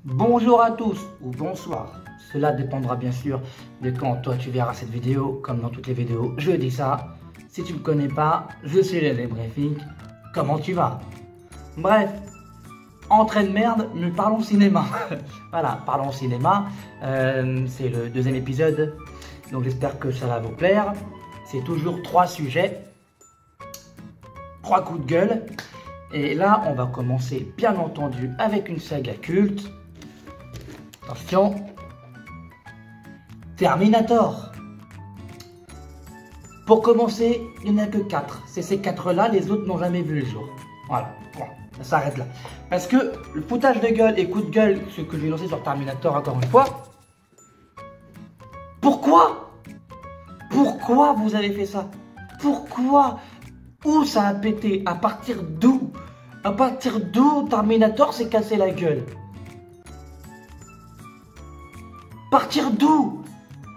Bonjour à tous ou bonsoir, cela dépendra bien sûr de quand toi tu verras cette vidéo, comme dans toutes les vidéos, je dis ça. Si tu ne me connais pas, je suis les Briefing, comment tu vas? Bref, entrée de merde, mais parlons cinéma. Voilà, parlons cinéma, c'est le deuxième épisode, donc j'espère que ça va vous plaire. C'est toujours 3 sujets, 3 coups de gueule. Et là, on va commencer, bien entendu, avec une saga culte. Attention, Terminator. Pour commencer, il n'y en a que 4. C'est ces 4-là, les autres n'ont jamais vu le jour. Voilà, bon, ça s'arrête là. Parce que le foutage de gueule et coup de gueule, ce que je vais lancer sur Terminator encore une fois. Pourquoi vous avez fait ça? Pourquoi? Où ça a pété? À partir d'où? À partir d'où Terminator s'est cassé la gueule? Partir d'où?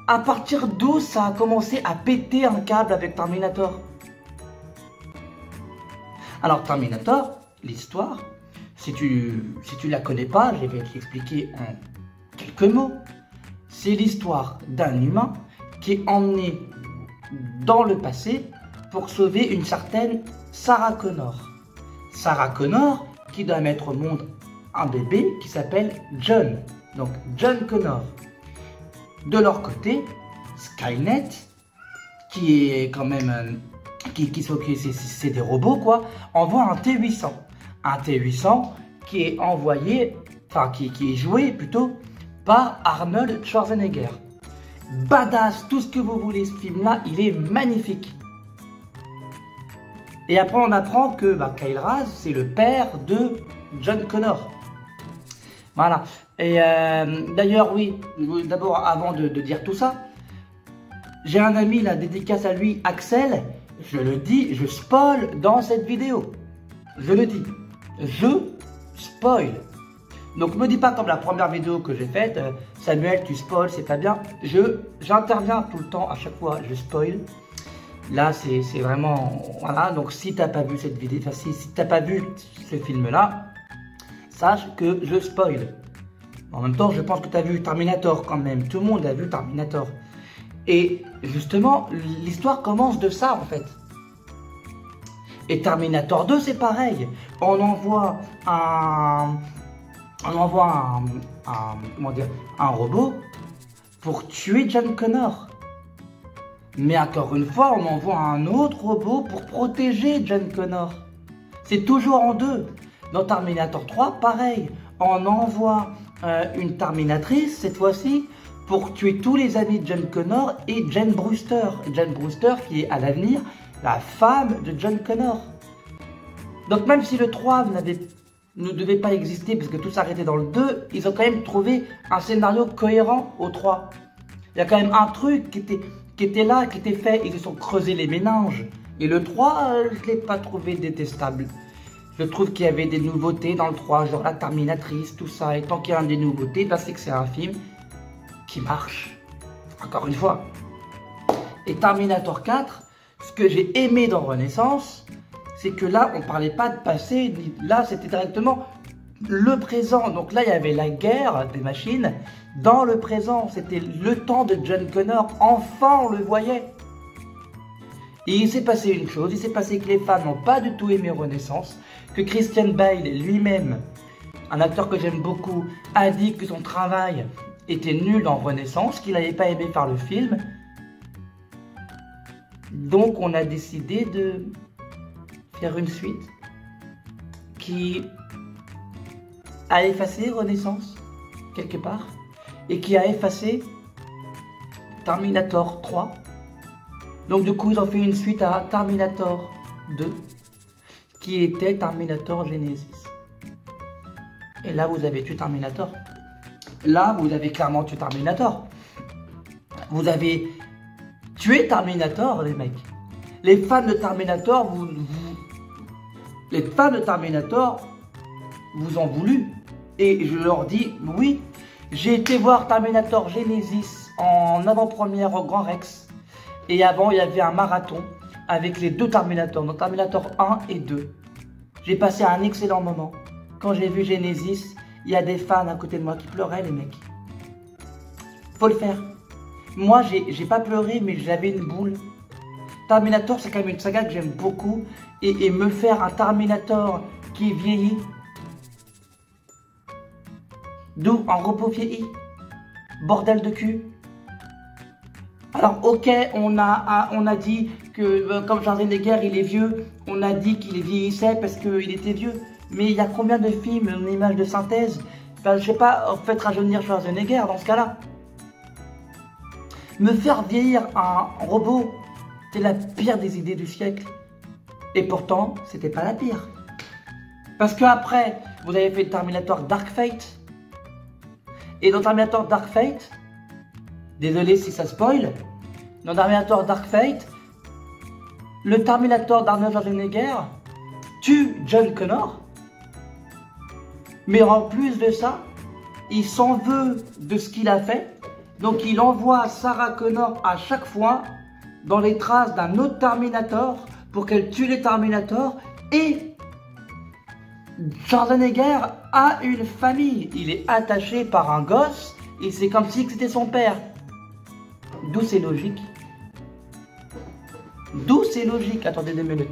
À partir d'où ça a commencé à péter un câble avec Terminator? Alors Terminator, l'histoire, si tu la connais pas, je vais t'expliquer en quelques mots. C'est l'histoire d'un humain qui est emmené dans le passé pour sauver une certaine Sarah Connor. Sarah Connor qui doit mettre au monde un bébé qui s'appelle John. Donc John Connor. De leur côté, Skynet, qui est quand même... c'est des robots quoi, envoie un T-800. Un T-800 qui est envoyé, enfin qui est joué plutôt par Arnold Schwarzenegger. Badass, tout ce que vous voulez, ce film-là, il est magnifique. Et après, on apprend que Kyle Raz, c'est le père de John Connor. Voilà. Et d'ailleurs, oui, d'abord, avant de dire tout ça, j'ai un ami, la dédicace à lui, Axel. Je le dis, je spoil dans cette vidéo. Je le dis. Je spoil. Donc, me dis pas comme la première vidéo que j'ai faite, Samuel, tu spoil, c'est pas bien. J'interviens tout le temps, à chaque fois, je spoil. Là, c'est vraiment... Voilà, donc si t'as pas vu cette vidéo, enfin si t'as pas vu ce film-là, sache que je spoil. En même temps, je pense que tu as vu Terminator quand même. Tout le monde a vu Terminator. Et justement, l'histoire commence de ça en fait. Et Terminator 2, c'est pareil. On envoie un robot pour tuer John Connor. Mais encore une fois, on envoie un autre robot pour protéger John Connor. C'est toujours en deux. Dans Terminator 3, pareil. On envoie une Terminatrice, cette fois-ci, pour tuer tous les amis de John Connor et Jane Brewster. Jane Brewster qui est à l'avenir la femme de John Connor. Donc même si le 3 ne devait pas exister parce que tout s'arrêtait dans le 2, ils ont quand même trouvé un scénario cohérent au 3. Il y a quand même un truc qui était là, qui était fait, ils se sont creusés les méninges. Et le 3, je ne l'ai pas trouvé détestable. Je trouve qu'il y avait des nouveautés dans le 3, genre la Terminatrice, tout ça. Et tant qu'il y a des nouveautés, c'est que c'est un film qui marche. Encore une fois. Et Terminator 4, ce que j'ai aimé dans Renaissance, c'est que là, on ne parlait pas de passé. Là, c'était directement le présent. Donc là, il y avait la guerre des machines. Dans le présent, c'était le temps de John Connor. Enfin, on le voyait. Et il s'est passé une chose, il s'est passé que les fans n'ont pas du tout aimé Renaissance, que Christian Bale lui-même, un acteur que j'aime beaucoup, a dit que son travail était nul dans Renaissance, qu'il n'avait pas aimé faire le film. Donc on a décidé de faire une suite qui a effacé Renaissance, quelque part, et qui a effacé Terminator 3. Donc du coup, ils ont fait une suite à Terminator 2, qui était Terminator Genesis. Et là, vous avez tué Terminator. Là, vous avez clairement tué Terminator. Vous avez tué Terminator, les mecs. Les fans de Terminator, les fans de Terminator vous ont voulu. Et je leur dis, oui, j'ai été voir Terminator Genesis en avant-première au Grand Rex. Et avant, il y avait un marathon avec les 2 Terminators, donc Terminator 1 et 2. J'ai passé un excellent moment quand j'ai vu Genesis il y a des fans à côté de moi qui pleuraient, les mecs. Faut le faire. Moi, j'ai pas pleuré, mais j'avais une boule. Terminator, c'est quand même une saga que j'aime beaucoup. Et me faire un Terminator qui vieillit. D'où un robot vieilli. Bordel de cul. Alors, ok, on a dit que comme Schwarzenegger, il est vieux, on a dit qu'il vieillissait parce qu'il était vieux. Mais il y a combien de films, une image de synthèse? Ben, je sais pas, faites rajeunir Schwarzenegger dans ce cas-là. Me faire vieillir un robot, c'est la pire des idées du siècle. Et pourtant, c'était pas la pire. Parce que après, vous avez fait Terminator Dark Fate. Et dans Terminator Dark Fate, désolé si ça spoil, dans Terminator Dark Fate, le Terminator d'Arnold Schwarzenegger tue John Connor. Mais en plus de ça, il s'en veut de ce qu'il a fait. Donc il envoie Sarah Connor à chaque fois dans les traces d'un autre Terminator pour qu'elle tue les Terminators. Et Schwarzenegger a une famille. Il est attaché par un gosse et c'est comme si c'était son père. D'où c'est logique. D'où c'est logique. Attendez 2 minutes.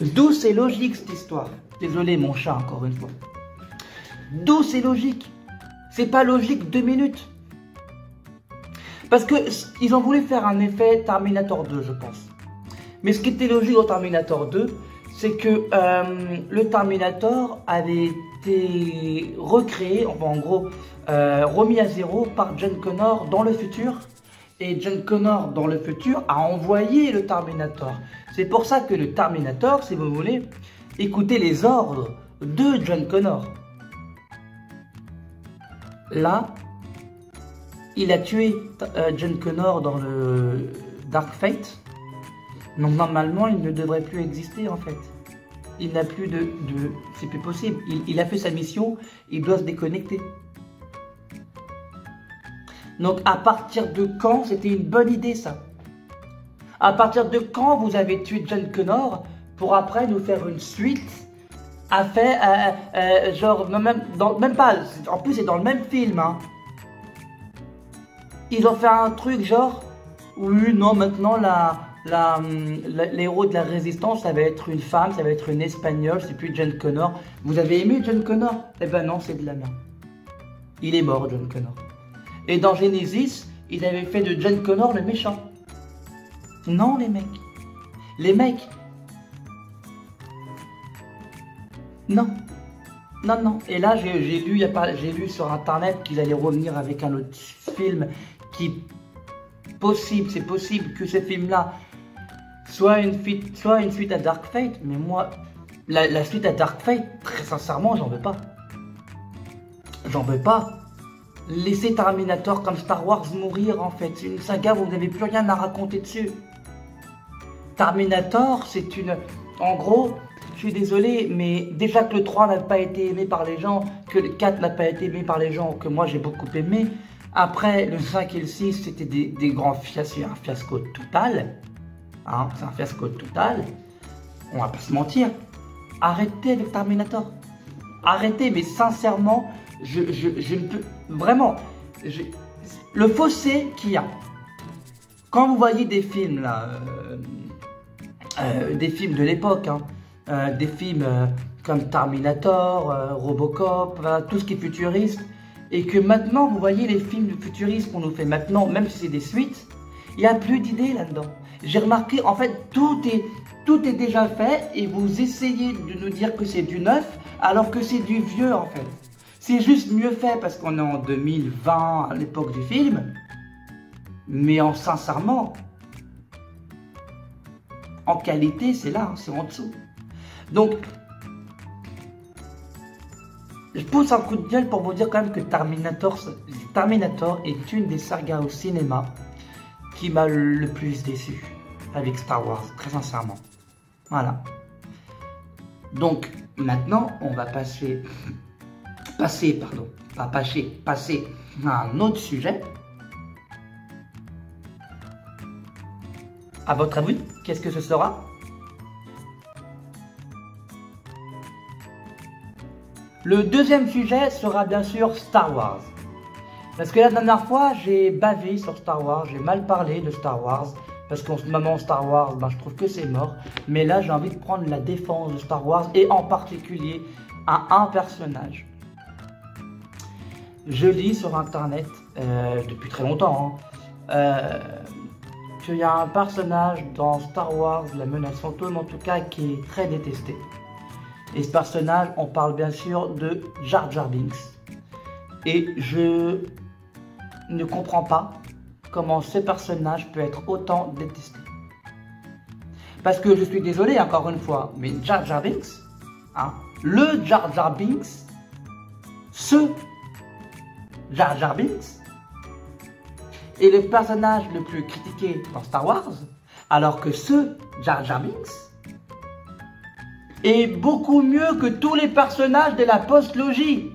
D'où c'est logique cette histoire. Désolé mon chat encore une fois. D'où c'est logique. C'est pas logique 2 minutes. Parce que ils ont voulu faire un effet Terminator 2, je pense. Mais ce qui était logique au Terminator 2, c'est que le Terminator avait été recréé, enfin en gros, remis à zéro par John Connor dans le futur. Et John Connor dans le futur a envoyé le Terminator. C'est pour ça que le Terminator, si vous voulez, écoutez les ordres de John Connor. Là, il a tué John Connor dans le Dark Fate. Donc normalement, il ne devrait plus exister en fait. Il n'a plus de... C'est plus possible. Il a fait sa mission, il doit se déconnecter. Donc à partir de quand c'était une bonne idée ça? À partir de quand vous avez tué John Connor pour après nous faire une suite à faire, genre, même pas, en plus c'est dans le même film, hein. Ils ont fait un truc genre, oui, non, maintenant l'héros de la résistance, ça va être une femme, ça va être une espagnole, c'est plus John Connor. Vous avez aimé John Connor? Eh ben non, c'est de la merde. Il est mort, John Connor. Et dans Genesis, ils avaient fait de John Connor le méchant. Non, les mecs. Les mecs. Non. Non, non. Et là, j'ai lu sur Internet qu'ils allaient revenir avec un autre film qui... c'est possible que ce film-là soit une suite à Dark Fate. Mais moi, la suite à Dark Fate, très sincèrement, j'en veux pas. J'en veux pas. Laissez Terminator comme Star Wars mourir en fait. C'est une saga où vous n'avez plus rien à raconter dessus. Terminator, c'est une... En gros, je suis désolé, mais déjà que le 3 n'a pas été aimé par les gens, que le 4 n'a pas été aimé par les gens, que moi j'ai beaucoup aimé. Après, le 5 et le 6, c'était des grands fiascos, un fiasco total. Hein, c'est un fiasco total. On va pas se mentir. Arrêtez avec Terminator. Arrêtez, mais sincèrement... Je ne peux... Vraiment, le fossé qu'il y a. Quand vous voyez des films, là, des films de l'époque, hein, des films comme Terminator, Robocop, tout ce qui est futuriste, et que maintenant, vous voyez les films de futuristes qu'on nous fait maintenant, même si c'est des suites, il n'y a plus d'idées là-dedans. J'ai remarqué, en fait, tout est déjà fait, et vous essayez de nous dire que c'est du neuf, alors que c'est du vieux, en fait. C'est juste mieux fait parce qu'on est en 2020 à l'époque du film. Mais sincèrement, en qualité, c'est là, c'est en dessous. Donc, je pousse un coup de gueule pour vous dire quand même que Terminator est une des sagas au cinéma qui m'a le plus déçu avec Star Wars, très sincèrement. Voilà. Donc, maintenant, on va passer à un autre sujet. À votre avis, qu'est-ce que ce sera? Le deuxième sujet sera bien sûr Star Wars. Parce que la dernière fois, j'ai bavé sur Star Wars, j'ai mal parlé de Star Wars. Parce qu'en ce moment, Star Wars, ben, je trouve que c'est mort. Mais là, j'ai envie de prendre la défense de Star Wars et en particulier à un personnage. Je lis sur internet, depuis très longtemps, qu'il y a un personnage dans Star Wars, la menace fantôme en tout cas, qui est très détesté. Et ce personnage, on parle bien sûr de Jar Jar Binks. Et je ne comprends pas comment ce personnage peut être autant détesté. Parce que je suis désolé encore une fois, mais Jar Jar Binks, le Jar Jar Binks, ce Jar Jar Binks, est le personnage le plus critiqué dans Star Wars, alors que ce Jar Jar Binks est beaucoup mieux que tous les personnages de la post-logie.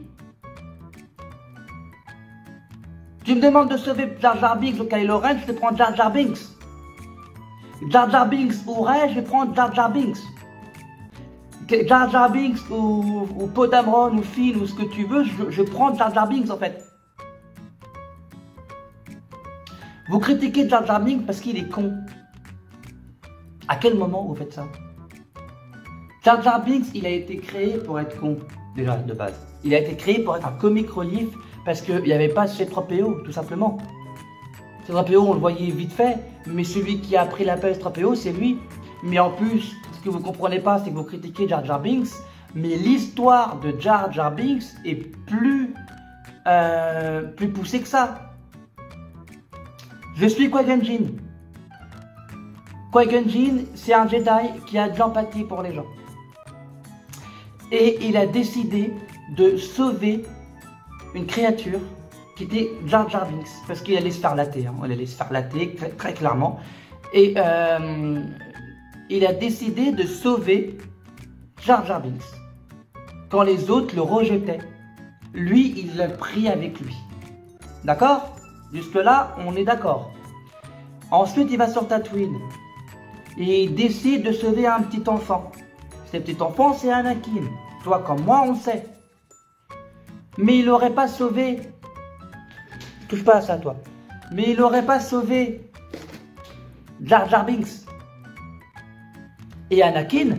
Tu me demandes de sauver Jar Jar Binks ou Kylo Ren, je te prends Jar Jar Binks. Jar Jar Binks ou Rey, je vais prendre Jar Jar Binks. Jar Jar Binks ou Poe Dameron ou Finn ou ce que tu veux, je prends Jar Jar Binks en fait. Vous critiquez Jar Jar Binks parce qu'il est con. À quel moment vous faites ça? Jar Jar Binks, il a été créé pour être con, déjà de base. Il a été créé pour être un comic relief parce qu'il n'y avait pas C3PO, tout simplement. C3PO, on le voyait vite fait, mais celui qui a pris l'appel C3PO, c'est lui. Mais en plus, ce que vous ne comprenez pas, c'est que vous critiquez Jar Jar Binks, mais l'histoire de Jar Jar Binks est plus poussée que ça. Je suis Qui-Gon Jinn. Qui-Gon Jinn, c'est un Jedi qui a de l'empathie pour les gens. Et il a décidé de sauver une créature qui était Jar Jar Binks. Parce qu'il allait se faire latter, il allait se faire latter très, très clairement. Et il a décidé de sauver Jar Jar Binks. Quand les autres le rejetaient, lui, il l'a pris avec lui. D'accord ? Jusque-là, on est d'accord. Ensuite, il va sur Tatooine. Et il décide de sauver un petit enfant. Ce petit enfant, c'est Anakin. Toi comme moi, on le sait. Mais il n'aurait pas sauvé... Touche pas à ça, toi. Mais il n'aurait pas sauvé Jar Jar Binks. Et Anakin,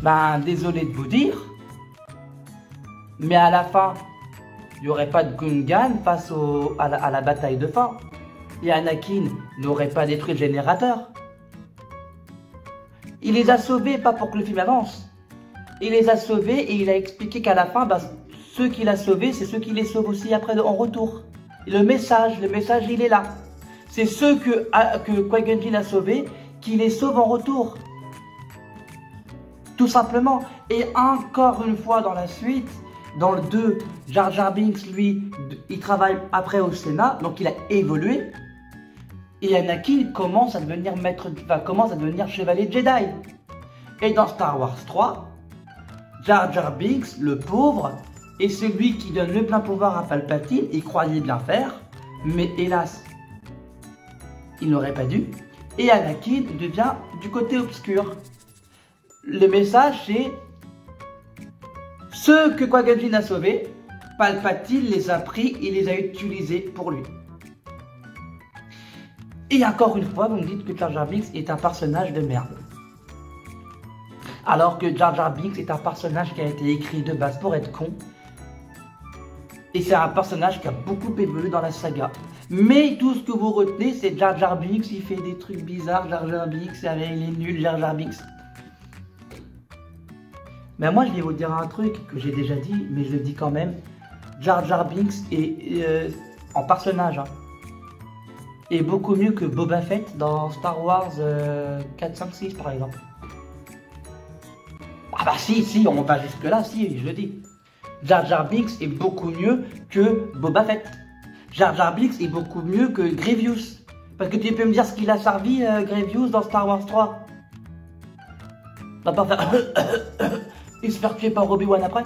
ben, désolé de vous dire, mais à la fin, il n'y aurait pas de Gungan face à la bataille de fin. Et Anakin n'aurait pas détruit le générateur. Il les a sauvés, pas pour que le film avance. Il les a sauvés et il a expliqué qu'à la fin, bah, ceux qu'il a sauvés, c'est ceux qui les sauvent aussi après en retour. Et le message, il est là. C'est ceux que Qui-Gon Jinn a sauvés qui les sauvent en retour. Tout simplement. Et encore une fois dans la suite, dans le 2, Jar Jar Binks, lui, il travaille après au Sénat, donc il a évolué. Et Anakin commence à devenir commence à devenir chevalier Jedi. Et dans Star Wars 3, Jar Jar Binks, le pauvre, est celui qui donne le plein pouvoir à Palpatine, il croyait bien faire, mais hélas, il n'aurait pas dû. Et Anakin devient du côté obscur. Le message c'est: ceux que Qui-Gon Jinn a sauvés, Palpatine les a pris et les a utilisés pour lui. Et encore une fois, vous me dites que Jar Jar Binks est un personnage de merde. Alors que Jar Jar Binks est un personnage qui a été écrit de base pour être con. Et c'est un personnage qui a beaucoup évolué dans la saga. Mais tout ce que vous retenez, c'est Jar Jar Binks, il fait des trucs bizarres, Jar Jar Binks, il est nul, Jar Jar Binks. Mais moi, je vais vous dire un truc que j'ai déjà dit, mais je le dis quand même. Jar Jar Binks est, en personnage, est beaucoup mieux que Boba Fett dans Star Wars 4, 5, 6 par exemple. Ah bah si, on va jusque là, si, je le dis. Jar Jar Binks est beaucoup mieux que Boba Fett. Jar Jar Binks est beaucoup mieux que Grievous. Parce que tu peux me dire ce qu'il a servi Grievous dans Star Wars 3. On va pas faire... et se faire tuer par Obi-Wan après.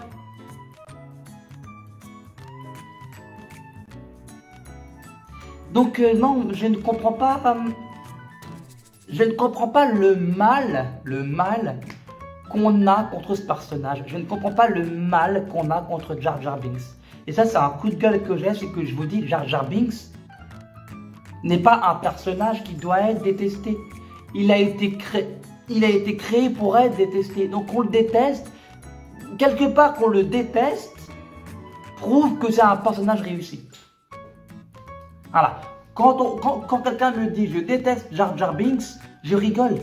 Donc non, je ne comprends pas le mal qu'on a contre ce personnage. Je ne comprends pas le mal qu'on a contre Jar Jar Binks. Et ça, c'est un coup de gueule que j'ai, c'est que je vous dis, Jar Jar Binks n'est pas un personnage qui doit être détesté. Il a été créé pour être détesté. Donc on le déteste. Quelque part qu'on le déteste, prouve que c'est un personnage réussi. Voilà. Quand quelqu'un me dit « je déteste Jar Jar Binks », je rigole.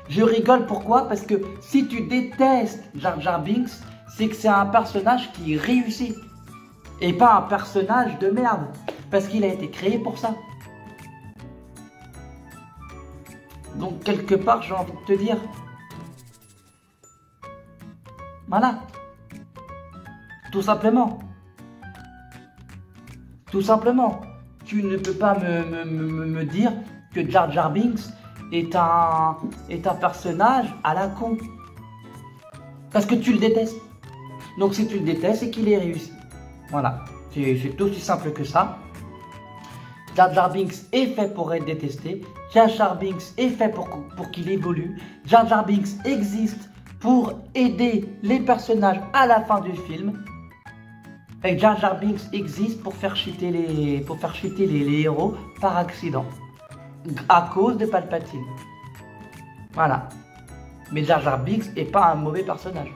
Je rigole pourquoi? Parce que si tu détestes Jar Jar Binks, c'est que c'est un personnage qui réussit. Et pas un personnage de merde. Parce qu'il a été créé pour ça. Donc quelque part, j'ai envie de te dire... Voilà. Tout simplement. Tout simplement. Tu ne peux pas me dire que Jar Jar Binks est un personnage à la con. Parce que tu le détestes. Donc si tu le détestes, c'est qu'il est réussi. Voilà. C'est aussi simple que ça. Jar Jar Binks est fait pour être détesté. Jar Jar Binks est fait pour qu'il évolue. Jar Jar Binks existe pour aider les personnages à la fin du film. Et Jar Jar Binks existe pour faire chuter les héros par accident. À cause de Palpatine. Voilà. Mais Jar Jar Binks n'est pas un mauvais personnage.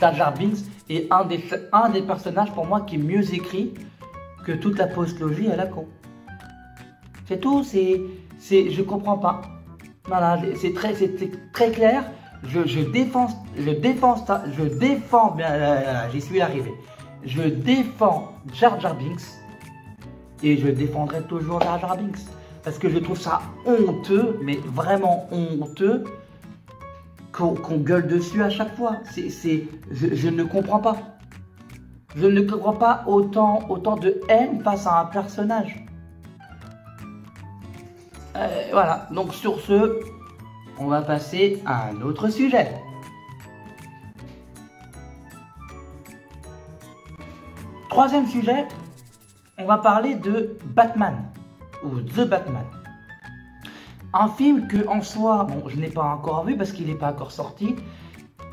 Jar Jar Binks est un des personnages pour moi qui est mieux écrit que toute la postologie à la con. C'est tout, je comprends pas. Voilà, c'est très clair. Je défends, j'y suis arrivé. Je défends Jar Jar Binks et je défendrai toujours Jar Jar Binks parce que je trouve ça honteux, mais vraiment honteux qu'on gueule dessus à chaque fois. Je ne comprends pas. Je ne comprends pas autant de haine face à un personnage. Voilà, donc sur ce, on va passer à un autre sujet. Troisième sujet, on va parler de Batman, ou The Batman. Un film que, en soi, bon, je n'ai pas encore vu parce qu'il n'est pas encore sorti,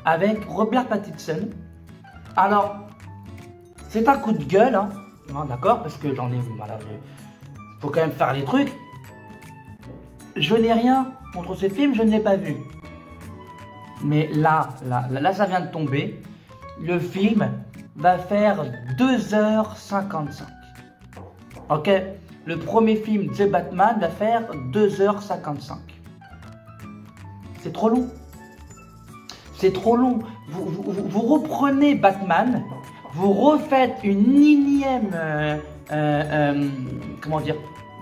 avec Robert Pattinson. Alors, c'est un coup de gueule, hein, d'accord, parce que j'en ai vu, voilà, faut quand même faire les trucs. Je n'ai rien contre ce film, je ne l'ai pas vu. Mais là, ça vient de tomber. Le film va faire 2h55. Ok? Le premier film The Batman va faire 2h55. C'est trop long. C'est trop long. Vous reprenez Batman, vous refaites une énième... comment dire?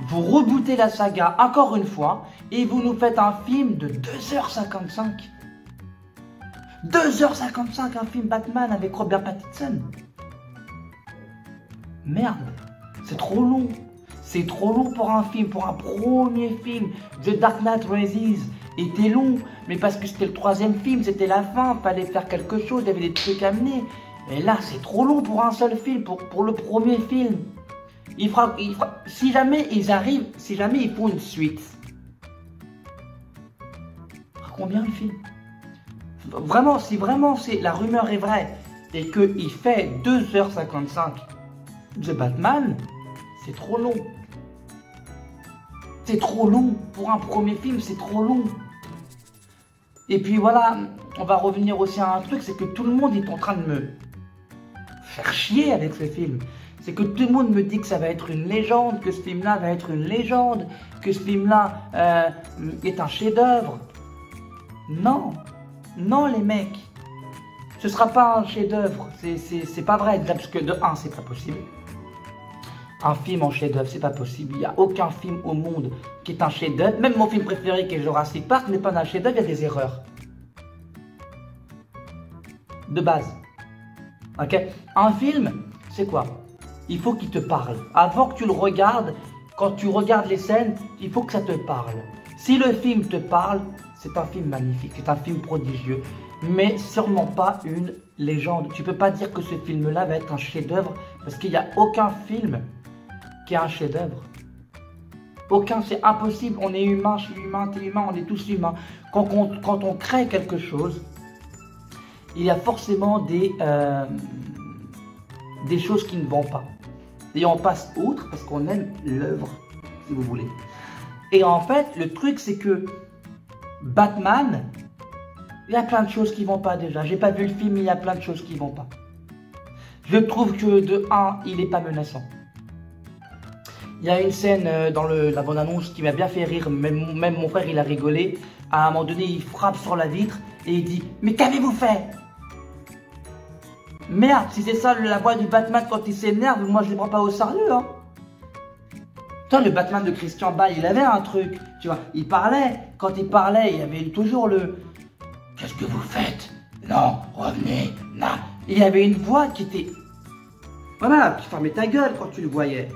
Vous rebootez la saga encore une fois et vous nous faites un film de 2h55. 2h55 un film Batman avec Robert Pattinson. Merde, c'est trop long. C'est trop long pour un film, pour un premier film. The Dark Knight Rises était long, mais parce que c'était le troisième film, c'était la fin, fallait faire quelque chose, il y avait des trucs à mener. Et là, c'est trop long pour un seul film, pour le premier film. Si jamais ils font une suite, combien le film? Vraiment, si vraiment la rumeur est vraie et qu'il fait 2h55 de Batman, c'est trop long. C'est trop long. Pour un premier film, c'est trop long. Et puis voilà, on va revenir aussi à un truc, c'est que tout le monde est en train de me faire chier avec ce film. C'est que tout le monde me dit que ça va être une légende, que ce film-là va être une légende, que ce film-là est un chef-d'œuvre. Non, non les mecs, ce sera pas un chef-d'œuvre, c'est pas vrai, parce que de 1, c'est pas possible. Un film en chef-d'œuvre, c'est pas possible. Il n'y a aucun film au monde qui est un chef-d'œuvre. Même mon film préféré qui est Jurassic Park n'est pas un chef-d'œuvre, il y a des erreurs. De base. Ok? Un film, c'est quoi? Il faut qu'il te parle. Avant que tu le regardes, quand tu regardes les scènes, il faut que ça te parle. Si le film te parle, c'est un film magnifique, c'est un film prodigieux, mais sûrement pas une légende. Tu peux pas dire que ce film-là va être un chef-d'œuvre, parce qu'il n'y a aucun film qui est un chef-d'œuvre. Aucun, c'est impossible. On est humain, je suis humain, t'es humain, on est tous humains. Quand on crée quelque chose, il y a forcément des choses qui ne vont pas. Et on passe outre parce qu'on aime l'œuvre, si vous voulez. Et en fait, le truc, c'est que Batman, il y a plein de choses qui vont pas déjà. J'ai pas vu le film, mais il y a plein de choses qui vont pas. Je trouve que de 1, il est pas menaçant. Il y a une scène dans la bande-annonce qui m'a bien fait rire, même mon frère il a rigolé. À un moment donné, il frappe sur la vitre et il dit « Mais qu'avez-vous fait ?» Merde, si c'est ça la voix du Batman quand il s'énerve, moi je ne les prends pas au sérieux. Hein. Toi, le Batman de Christian Bale, il avait un truc, tu vois, il parlait. Quand il parlait, il y avait toujours le « Qu'est-ce que vous faites? Non, revenez, non. » Il y avait une voix qui était... Voilà, tu fermais ta gueule quand tu le voyais.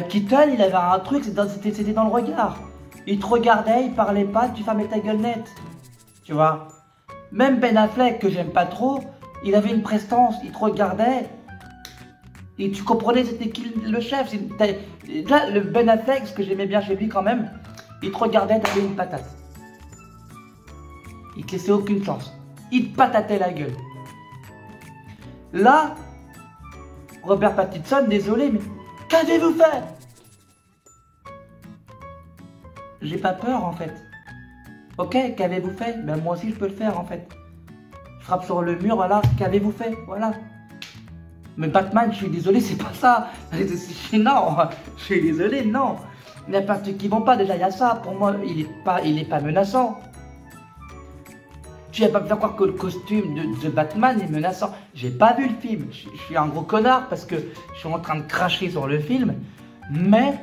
Keaton, il avait un truc, c'était dans le regard. Il te regardait, il parlait pas, tu fermais ta gueule net. Tu vois. Même Ben Affleck, que j'aime pas trop, il avait une prestance, il te regardait. Et tu comprenais c'était qui le chef. Là, le Ben Affleck, ce que j'aimais bien chez lui quand même, il te regardait, t'avais une patate. Il te laissait aucune chance. Il te patatait la gueule. Là, Robert Pattinson, désolé, mais qu'avez-vous fait? J'ai pas peur en fait. Ok, qu'avez-vous fait? Ben moi aussi je peux le faire en fait. Je frappe sur le mur, voilà, qu'avez-vous fait? Voilà. Mais Batman, je suis désolé, c'est pas ça. Non, je suis désolé, non. Il y a plein de trucs qui vont pas, déjà il y a ça. Pour moi, il est pas menaçant. Tu vas pas me faire croire que le costume de Batman est menaçant. J'ai pas vu le film. Je suis un gros connard parce que je suis en train de cracher sur le film. Mais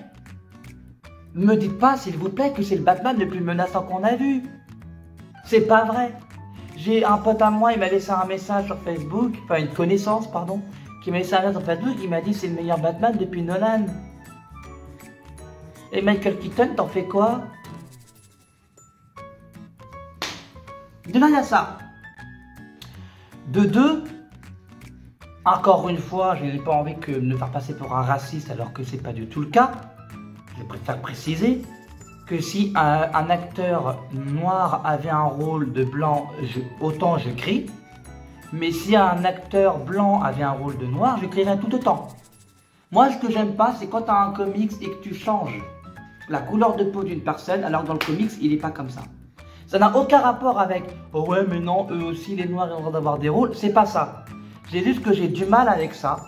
me dites pas, s'il vous plaît, que c'est le Batman le plus menaçant qu'on a vu. C'est pas vrai. J'ai un pote à moi, il m'a laissé un message sur Facebook, enfin une connaissance, pardon, qui m'a laissé un message sur Facebook, il m'a dit c'est le meilleur Batman depuis Nolan. Et Michael Keaton, t'en fais quoi? De là, il y a ça. De 2, encore une fois, je n'ai pas envie de me faire passer pour un raciste alors que c'est pas du tout le cas. Je préfère préciser que si un acteur noir avait un rôle de blanc, autant je crie. Mais si un acteur blanc avait un rôle de noir, je crierais tout autant. Moi, ce que j'aime pas, c'est quand tu as un comics et que tu changes la couleur de peau d'une personne, alors que dans le comics, il n'est pas comme ça. Ça n'a aucun rapport avec « Oh ouais, mais non, eux aussi, les noirs, ils ont le droit d'avoir des rôles. » C'est pas ça. C'est juste que j'ai du mal avec ça.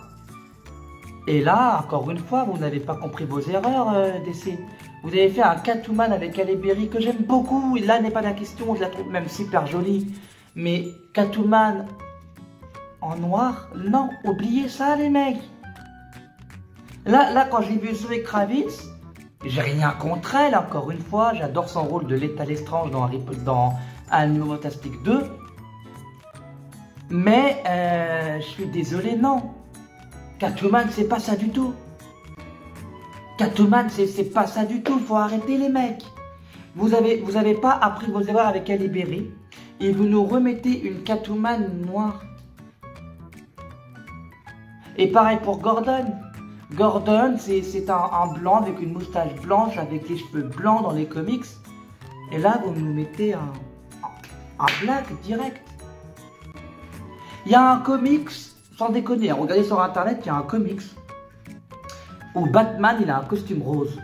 Et là, encore une fois, vous n'avez pas compris vos erreurs, DC. Vous avez fait un Catwoman avec Halle Berry que j'aime beaucoup. Et là n'est pas la question, je la trouve même super jolie. Mais Catwoman en noir, non, oubliez ça les mecs. Là quand j'ai vu Zoé Kravitz, j'ai rien contre elle, encore une fois. J'adore son rôle de Leta Lestrange dans Animaux Fantastiques 2. Mais je suis désolé, non. Catwoman, c'est pas ça du tout. Catwoman, c'est pas ça du tout. Faut arrêter les mecs. Vous avez pas appris vos erreurs avec Halle Berry et vous nous remettez une Catwoman noire. Et pareil pour Gordon. Gordon, c'est un blanc avec une moustache blanche, avec les cheveux blancs dans les comics. Et là, vous nous mettez un black direct. Il y a un comics, sans déconner, regardez sur internet, il y a un comics où Batman, il a un costume rose.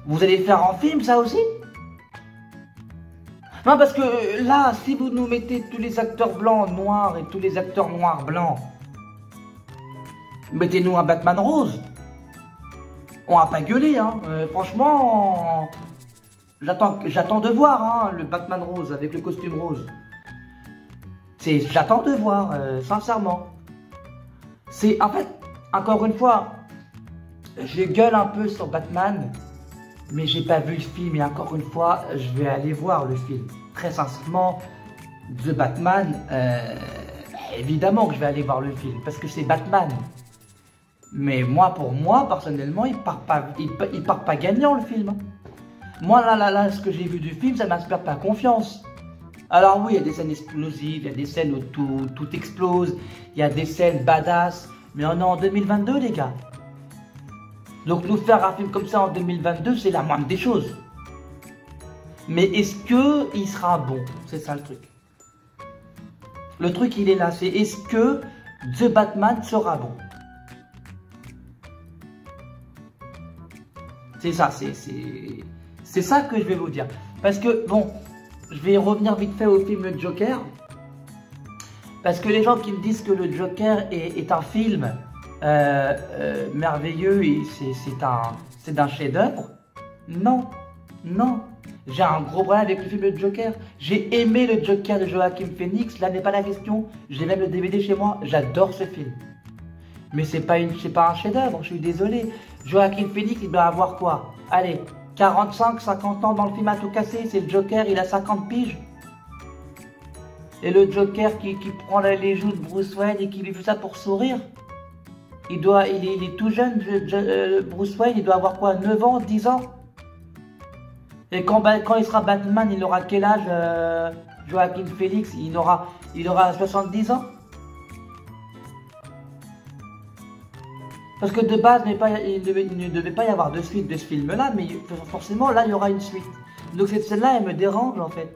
Vous allez faire en film, ça aussi? Non, parce que là, si vous nous mettez tous les acteurs blancs noirs et tous les acteurs noirs blancs, mettez-nous un Batman rose. On va pas gueuler, hein. Franchement, j'attends de voir hein, le Batman rose avec le costume rose. J'attends de voir, sincèrement. En fait, encore une fois, je gueule un peu sur Batman, mais j'ai pas vu le film et encore une fois, je vais aller voir le film. Très sincèrement, The Batman, évidemment que je vais aller voir le film parce que c'est Batman. Mais moi, pour moi, personnellement, il part pas gagnant le film. Moi, là, ce que j'ai vu du film, ça m'inspire pas confiance. Alors oui, il y a des scènes explosives, il y a des scènes où tout explose, il y a des scènes badass, mais on est en 2022 les gars. Donc nous faire un film comme ça en 2022, c'est la moindre des choses. Mais est-ce que il sera bon? C'est ça le truc. Le truc, il est là. C'est est-ce que The Batman sera bon? C'est ça, c'est ça que je vais vous dire. Parce que, bon, je vais revenir vite fait au film Le Joker. Parce que les gens qui me disent que Le Joker est un film merveilleux et c'est un chef-d'œuvre, non, non. J'ai un gros problème avec le film Le Joker. J'ai aimé Le Joker de Joaquin Phoenix, là n'est pas la question. J'ai même le DVD chez moi, j'adore ce film. Mais c'est pas un chef-d'œuvre, je suis désolé. Joaquin Phoenix, il doit avoir quoi? Allez, 45, 50 ans dans le film à tout casser. C'est le Joker, il a 50 piges. Et le Joker qui prend les joues de Bruce Wayne et qui lui fait ça pour sourire. Il est tout jeune, Bruce Wayne, il doit avoir quoi? 9 ans, 10 ans? Et quand il sera Batman, il aura quel âge, Joaquin Phoenix? Il aura 70 ans? Parce que de base, il ne devait pas y avoir de suite de ce film-là, mais forcément, là, il y aura une suite. Donc cette scène-là, elle me dérange, en fait.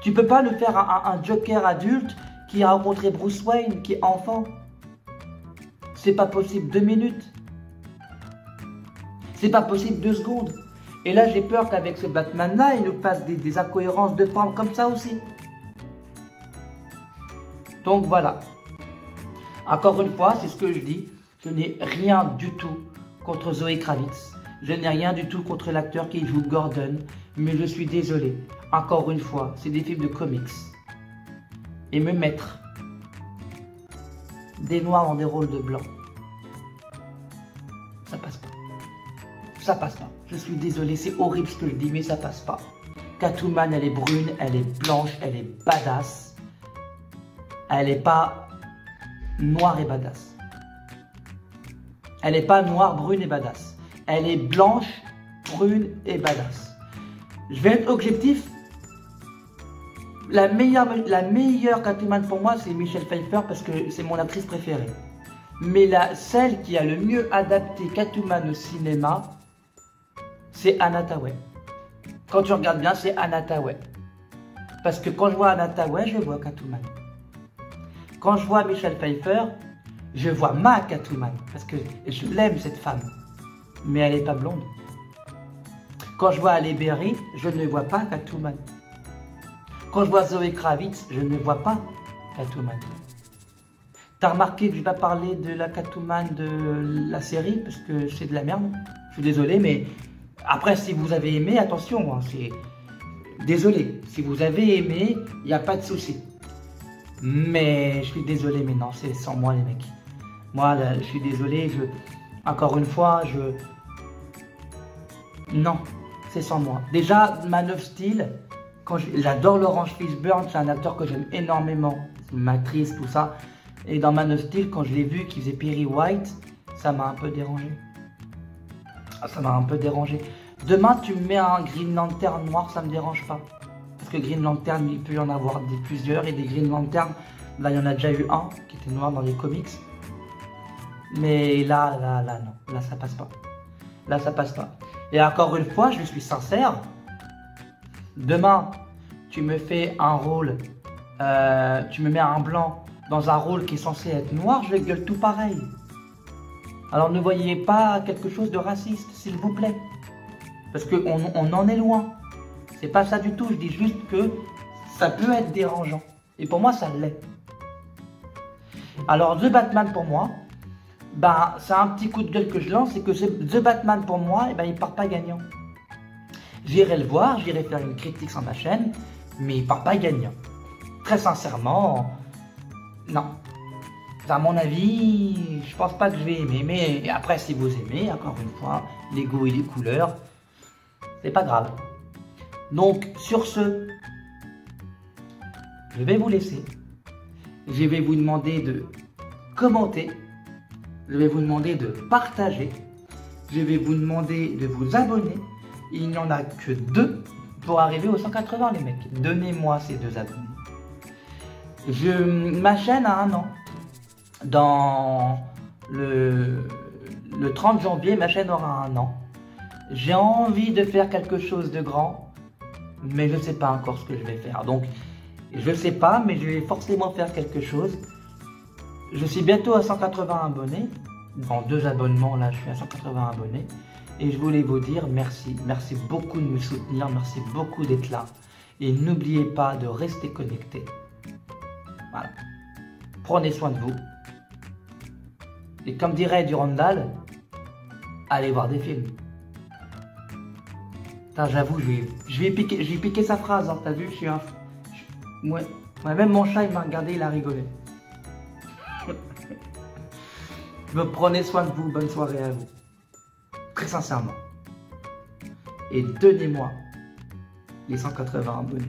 Tu peux pas le faire un Joker adulte qui a rencontré Bruce Wayne, qui est enfant. C'est pas possible 2 minutes. C'est pas possible 2 secondes. Et là, j'ai peur qu'avec ce Batman-là, il nous fasse des incohérences de forme comme ça aussi. Donc voilà. Encore une fois, c'est ce que je dis, je n'ai rien du tout contre Zoé Kravitz. Je n'ai rien du tout contre l'acteur qui joue Gordon, mais je suis désolé. Encore une fois, c'est des films de comics. Et me mettre des noirs dans des rôles de blancs, ça passe pas. Ça passe pas. Je suis désolé, c'est horrible ce que je dis, mais ça passe pas. Catwoman, elle est brune, elle est blanche, elle est badass. Elle n'est pas noire et badass. Elle n'est pas noire, brune et badass. Elle est blanche, brune et badass. Je vais être objectif. La meilleure Catwoman pour moi, c'est Michelle Pfeiffer parce que c'est mon actrice préférée. Mais celle qui a le mieux adapté Catwoman au cinéma, c'est Anna Thaouet. Quand tu regardes bien, c'est Anna Thaouet. Parce que quand je vois Anna Thaouet, je vois Catwoman. Quand je vois Michelle Pfeiffer, je vois ma Catwoman. Parce que je l'aime cette femme. Mais elle n'est pas blonde. Quand je vois Halle Berry, je ne vois pas Catwoman. Quand je vois Zoé Kravitz, je ne vois pas Catwoman. T'as remarqué que je ne vais pas parler de la Catwoman de la série parce que c'est de la merde. Je suis désolé, mais après, si vous avez aimé, attention, hein, désolé. Si vous avez aimé, il n'y a pas de souci. Mais je suis désolé, mais non, c'est sans moi, les mecs. Moi, là, je suis désolé, encore une fois, non, c'est sans moi. Déjà, Man of Steel, j'adore Laurence Fishburne, c'est un acteur que j'aime énormément, c'est une actrice, tout ça. Et dans Man of Steel, quand je l'ai vu qu'il faisait Perry White, ça m'a un peu dérangé. Ça m'a un peu dérangé. Demain, tu me mets un Green Lantern noir, ça me dérange pas. Parce que Green Lantern, il peut y en avoir plusieurs, et des Green Lantern, là, il y en a déjà eu un qui était noir dans les comics. Mais là, non. Là, ça passe pas. Là, ça passe pas. Et encore une fois, je suis sincère. Demain, tu me fais un rôle, tu me mets un blanc dans un rôle qui est censé être noir, je gueule tout pareil. Alors ne voyez pas quelque chose de raciste, s'il vous plaît. Parce qu'on en est loin. C'est pas ça du tout, je dis juste que ça peut être dérangeant. Et pour moi, ça l'est. Alors, The Batman pour moi, ben, c'est un petit coup de gueule que je lance, c'est que The Batman pour moi, eh ben, il part pas gagnant. J'irai le voir, j'irai faire une critique sur ma chaîne, mais il part pas gagnant. Très sincèrement, non. À mon avis, je pense pas que je vais aimer, mais après si vous aimez, encore une fois, les goûts et les couleurs, c'est pas grave. Donc sur ce, je vais vous laisser. Je vais vous demander de commenter, je vais vous demander de partager, je vais vous demander de vous abonner. Il n'y en a que 2 pour arriver aux 180 les mecs. Donnez-moi ces 2 abonnés. Ma chaîne a 1 an. Dans le 30 janvier, ma chaîne aura 1 an. J'ai envie de faire quelque chose de grand, mais je ne sais pas encore ce que je vais faire. Donc, je ne sais pas, mais je vais forcément faire quelque chose. Je suis bientôt à 180 abonnés. En 2 abonnements, là, je suis à 180 abonnés. Et je voulais vous dire merci. Merci beaucoup de me soutenir. Merci beaucoup d'être là. Et n'oubliez pas de rester connecté. Voilà. Prenez soin de vous. Et comme dirait Durandal, allez voir des films. J'avoue, je vais piquer sa phrase. Hein. T'as vu, je suis un... Ouais, même mon chat, il m'a regardé, il a rigolé. Me prenez soin de vous. Bonne soirée à vous. Très sincèrement. Et donnez-moi les 180 abonnés.